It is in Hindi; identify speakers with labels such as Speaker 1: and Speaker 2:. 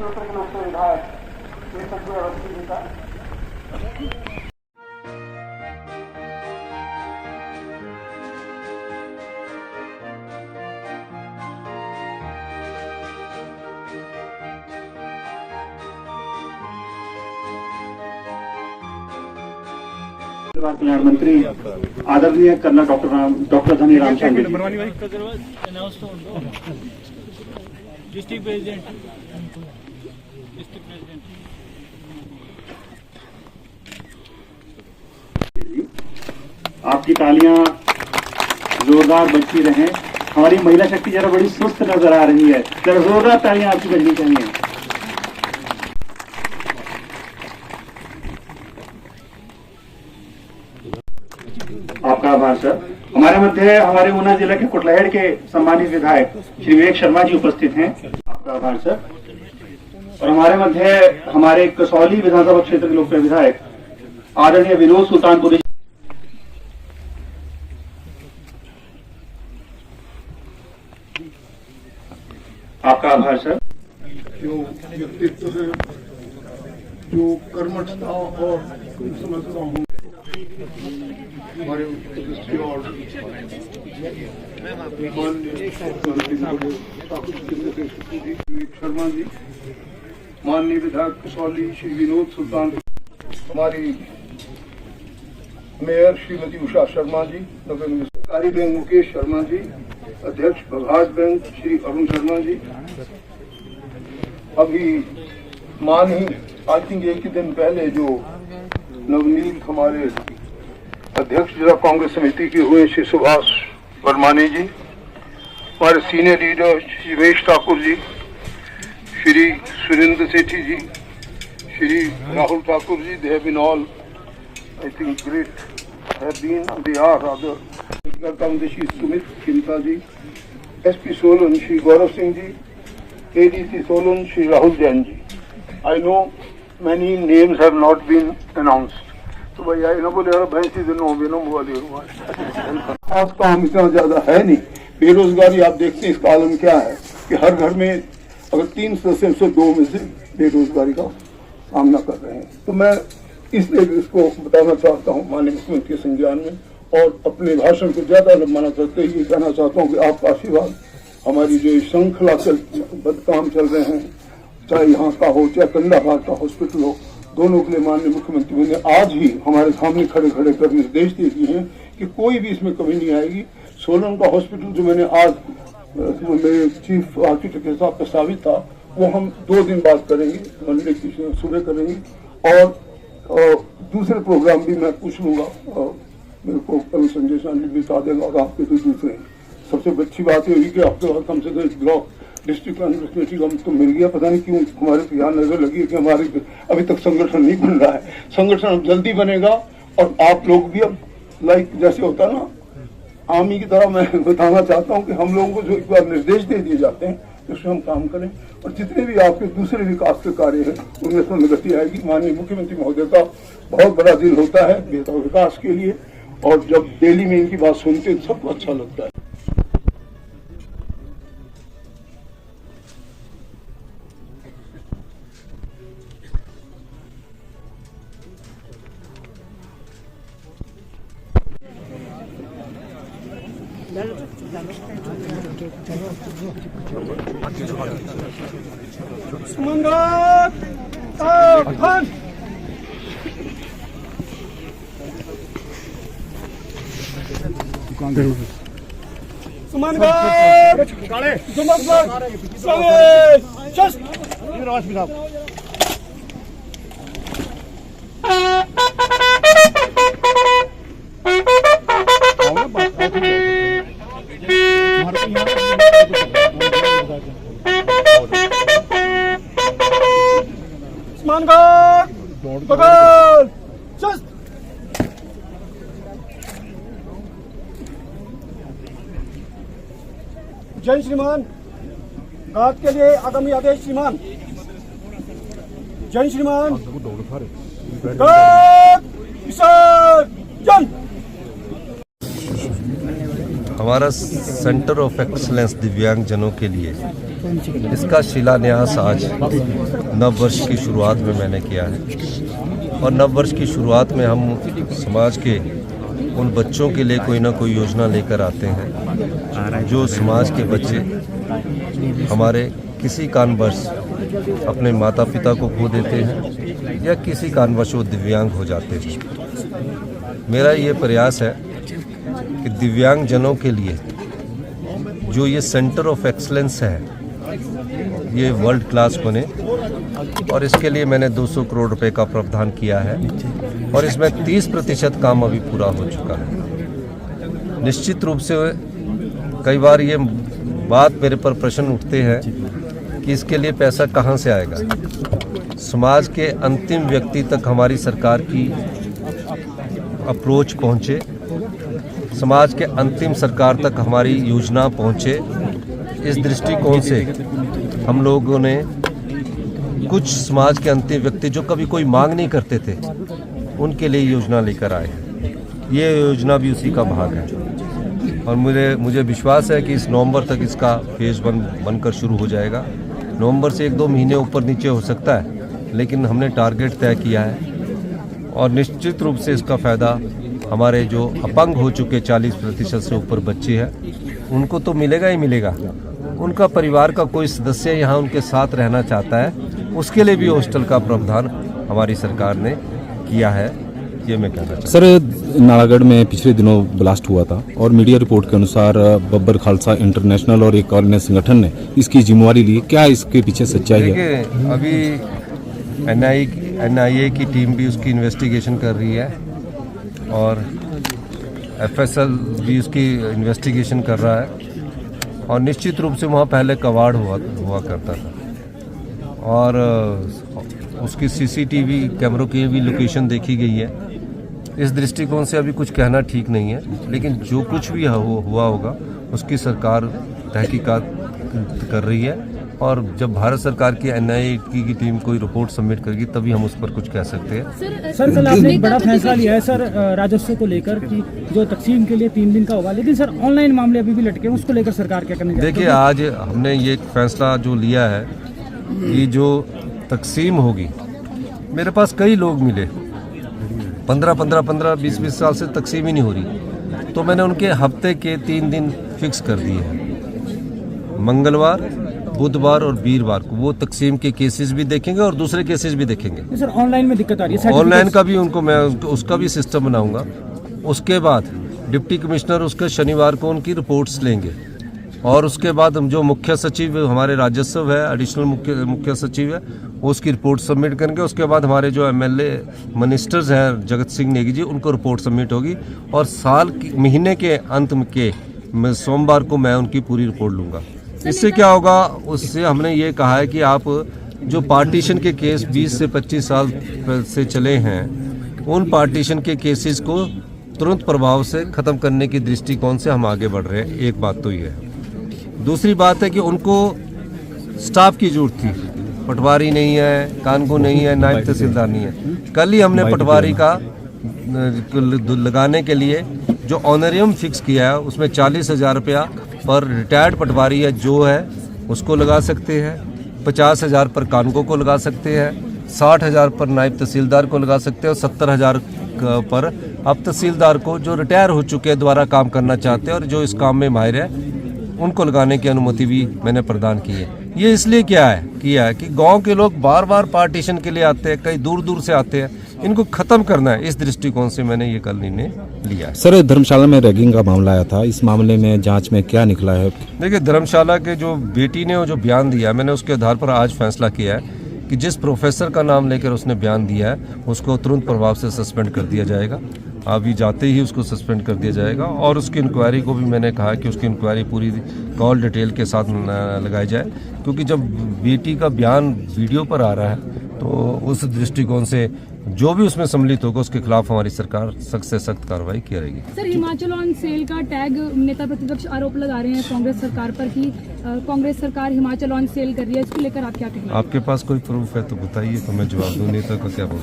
Speaker 1: उत्तर के लोकसभा विधायक श्री संजय अवस्थी जी का।
Speaker 2: कल्याण मंत्री आदरणीय colonel doctor Dhaniram Shandil
Speaker 3: district president
Speaker 2: आपकी तालियां जोरदार बजती रहें। हमारी महिला शक्ति जरा बड़ी सुस्त नजर आ रही है, जरा जोरदार तालियां आपकी बजनी चाहिए। आपका आभार सर। हमारे मध्य हमारे ऊना जिला के कुटलहेड़ के सम्मानित विधायक श्री विवेक शर्मा जी उपस्थित हैं। आपका आभार सर। और हमारे मध्य हमारे कसौली विधानसभा क्षेत्र के लोकप्रिय विधायक आदरणीय विनोद सुल्तानपुरी। आपका आभार सर।
Speaker 4: जो व्यक्तित्व है, जो कर्मठता और समझता हूँ हमारे और शर्मा जी, माननीय विधायक कसौली श्री विनोद सुल्तान, हमारी मेयर श्रीमती उषा शर्मा जी, नगर सरकारी बैंक मुकेश शर्मा जी, अध्यक्ष प्रभास बैंक श्री अरुण शर्मा जी। अभी मान ही आई थिंक एक ही दिन पहले जो नवनीत हमारे अध्यक्ष जिला कांग्रेस समिति के हुए श्री सुभाष वर्मानी जी, हमारे senior leader Shri Ramesh Thakur ji, Shri Surender Sethi ji, Shri Rahul Thakur ji, they have been all I think great, have been, they are rather, Shri Sumit चिंता जी, SP Solan Shri Gaurav Singh ji, ADC Solan Shri Rahul Jain ji. I know many names have not been announced. तो भैया इन्हों बोले यार भैंसी से नो बेनो वाले खास काम इतना ज्यादा है नहीं। बेरोजगारी आप देखते हैं इसका आलम क्या है कि हर घर में अगर 3 सदस्य से 2 में से बेरोजगारी का सामना कर रहे हैं। तो मैं इसलिए इसको बताना चाहता हूँ माननीय मुख्यमंत्री के संज्ञान में, और अपने भाषण को ज्यादा लंबा न करते हुए कहना चाहता हूँ कि आपका आशीर्वाद हमारी जो श्रृंखला काम चल रहे हैं, चाहे यहाँ का हो चाहे कंडाघाट का हॉस्पिटल हो, दोनों के लिए माननीय मुख्यमंत्री ने आज ही हमारे सामने खड़े खड़े कर निर्देश दे दिए हैं कि कोई भी इसमें कमी नहीं आएगी। सोलन का हॉस्पिटल जो मैंने आज मेरे चीफ आर्किटेक्ट के साथ प्रस्तावित था, वो हम 2 दिन बाद करेंगे, मंडे की सुबह करेंगे। और दूसरे प्रोग्राम भी मैं पूछ लूंगा, मेरे को कल संजय शांडिल भी बता देगा, और आपके तो दूसरे। सबसे अच्छी बात ये हुई कि आपके कम से कम ब्लॉक डिस्ट्रिक्ट कमेटी का तो मिल गया। पता नहीं क्यों हमारे को यहाँ नजर लगी है कि हमारे अभी तक संगठन नहीं बन रहा है। संगठन अब जल्दी बनेगा, और आप लोग भी अब लाइक जैसे होता है ना आर्मी की तरह, मैं बताना चाहता हूँ कि हम लोगों को जो एक बार निर्देश दे दिए जाते हैं उसमें हम काम करें, और जितने भी आपके दूसरे विकास के कार्य हैं उनमें प्रगति आएगी। माननीय मुख्यमंत्री महोदय का बहुत बड़ा दिल होता है बेहतर विकास के लिए, और जब दिल्ली में इनकी बात सुनते हैं सबको अच्छा लगता है।
Speaker 1: जय श्रीमान। घात के लिए आगामी आदेश श्रीमान। जय श्रीमान।
Speaker 5: हमारा सेंटर ऑफ एक्सलेंस दिव्यांगजनों के लिए, इसका शिलान्यास आज नववर्ष की शुरुआत में मैंने किया है। और नववर्ष की शुरुआत में हम समाज के उन बच्चों के लिए कोई ना कोई योजना लेकर आते हैं जो समाज के बच्चे हमारे किसी कारणवश अपने माता पिता को खो देते हैं या किसी कारणवश वो दिव्यांग हो जाते हैं। मेरा ये प्रयास है कि दिव्यांगजनों के लिए जो ये सेंटर ऑफ एक्सलेंस है ये वर्ल्ड क्लास बने, और इसके लिए मैंने 200 करोड़ रुपए का प्रावधान किया है और इसमें 30% काम अभी पूरा हो चुका है। निश्चित रूप से कई बार ये बात मेरे पर प्रश्न उठते हैं कि इसके लिए पैसा कहाँ से आएगा। समाज के अंतिम व्यक्ति तक हमारी सरकार की अप्रोच पहुँचे, समाज के अंतिम सरकार तक हमारी योजना पहुँचे, इस दृष्टिकोण से हम लोगों ने कुछ समाज के अंतिम व्यक्ति जो कभी कोई मांग नहीं करते थे उनके लिए योजना लेकर आए हैं। ये योजना भी उसी का भाग है और मुझे विश्वास है कि इस नवंबर तक इसका फेज़ 1 बनकर शुरू हो जाएगा। नवंबर से 1-2 महीने ऊपर नीचे हो सकता है, लेकिन हमने टारगेट तय किया है और निश्चित रूप से इसका फ़ायदा हमारे जो अपंग हो चुके 40% से ऊपर बच्चे हैं उनको तो मिलेगा ही मिलेगा। उनका परिवार का कोई सदस्य यहाँ उनके साथ रहना चाहता है, उसके लिए भी हॉस्टल का प्रावधान हमारी सरकार ने किया है। ये मैं कहना चाहता हूँ।
Speaker 6: सर, नालागढ़ में पिछले दिनों ब्लास्ट हुआ था और मीडिया रिपोर्ट के अनुसार बब्बर खालसा इंटरनेशनल और एक अन्य संगठन ने इसकी जिम्मेवारी ली। क्या इसके पीछे सच्चाई है?
Speaker 5: देखिए, अभी NIA की टीम भी उसकी इन्वेस्टिगेशन कर रही है और FSL भी उसकी इन्वेस्टिगेशन कर रहा है और निश्चित रूप से वहाँ पहले कबाड़ हुआ करता था और उसकी CCTV कैमरों की भी लोकेशन देखी गई है। इस दृष्टिकोण से अभी कुछ कहना ठीक नहीं है, लेकिन जो कुछ भी हुआ होगा उसकी सरकार तहकीकात कर रही है और जब भारत सरकार की NIA की टीम कोई रिपोर्ट सबमिट करेगी तभी हम उस पर कुछ कह सकते हैं।
Speaker 3: सर, कल आपने एक बड़ा फैसला लिया है सर राजस्व को लेकर कि जो तकसीम के लिए 3 दिन का होगा, लेकिन सर ऑनलाइन मामले अभी भी लटके हैं, उसको लेकर सरकार क्या करने जा रही है?
Speaker 5: देखिए, आज हमने ये फैसला जो लिया है कि जो तकसीम होगी, मेरे पास कई लोग मिले 15, 20 साल से तकसीम ही नहीं हो रही, तो मैंने उनके हफ्ते के 3 दिन फिक्स कर दिए हैं। मंगलवार, बुधवार और वीरवार को वो तकसीम के केसेस भी देखेंगे और दूसरे केसेस भी देखेंगे।
Speaker 3: सर, ऑनलाइन में दिक्कत आ रही है,
Speaker 5: ऑनलाइन का भी मैं उसका भी सिस्टम बनाऊंगा। उसके बाद डिप्टी कमिश्नर उसके शनिवार को उनकी रिपोर्ट्स लेंगे और उसके बाद हम जो मुख्य सचिव हमारे राजस्व है, एडिशनल मुख्य सचिव है, वो उसकी रिपोर्ट सबमिट करेंगे। उसके बाद हमारे जो MLA मिनिस्टर्स हैं जगत सिंह नेगी जी, उनको रिपोर्ट सबमिट होगी और महीने के अंत के सोमवार को मैं उनकी पूरी रिपोर्ट लूँगा। इससे क्या होगा, उससे हमने ये कहा है कि आप जो पार्टीशन के केस 20 से 25 साल से चले हैं, उन पार्टीशन के केसेस को तुरंत प्रभाव से ख़त्म करने की दृष्टिकोण से हम आगे बढ़ रहे हैं। एक बात तो ये है। दूसरी बात है कि उनको स्टाफ की जरूरत थी, पटवारी नहीं है, कानून नहीं है, नायब तहसीलदार नहीं है। कल ही हमने पटवारी का लगाने के लिए जो ऑनरियम फिक्स किया है उसमें 40,000 रुपया पर रिटायर्ड पटवारी है जो है उसको लगा सकते हैं, 50,000 पर कानूनों को लगा सकते हैं, 60,000 पर नायब तहसीलदार को लगा सकते हैं और 70,000 पर अब तहसीलदार को जो रिटायर हो चुके हैं दोबारा काम करना चाहते हैं और जो इस काम में माहिर है उनको लगाने की अनुमति भी मैंने प्रदान की है। ये इसलिए किया है कि गांव के लोग बार बार पार्टीशन के लिए आते हैं, कई दूर दूर से आते हैं, इनको खत्म करना है। इस दृष्टिकोण से मैंने ये कल निर्णय लिया है।
Speaker 6: सर, धर्मशाला में रैगिंग का मामला आया था, इस मामले में जांच में क्या निकला है?
Speaker 5: देखिए, धर्मशाला के जो बेटी ने जो बयान दिया, मैंने उसके आधार पर आज फैसला किया है कि जिस प्रोफेसर का नाम लेकर उसने बयान दिया है उसको तुरंत प्रभाव से सस्पेंड कर दिया जाएगा। अभी जाते ही उसको सस्पेंड कर दिया जाएगा और उसकी इंक्वायरी को भी मैंने कहा कि उसकी इंक्वायरी पूरी कॉल डिटेल के साथ लगाई जाए, क्योंकि जब बेटी का बयान वीडियो पर आ रहा है तो उस दृष्टिकोण से जो भी उसमें सम्मिलित होगा उसके खिलाफ हमारी सरकार सख्त से सख्त कार्रवाई करेगी।
Speaker 7: सर, हिमाचल ऑन सेल का टैग नेता प्रतिपक्ष आरोप लगा रहे हैं कांग्रेस सरकार पर कि कांग्रेस सरकार हिमाचल ऑन सेल कर रही है, इसको लेकर आप क्या कहेंगे?
Speaker 5: आपके पास कोई प्रूफ है तो बताइए, तो मैं जवाब दूं, नेता का क्या बोलूं।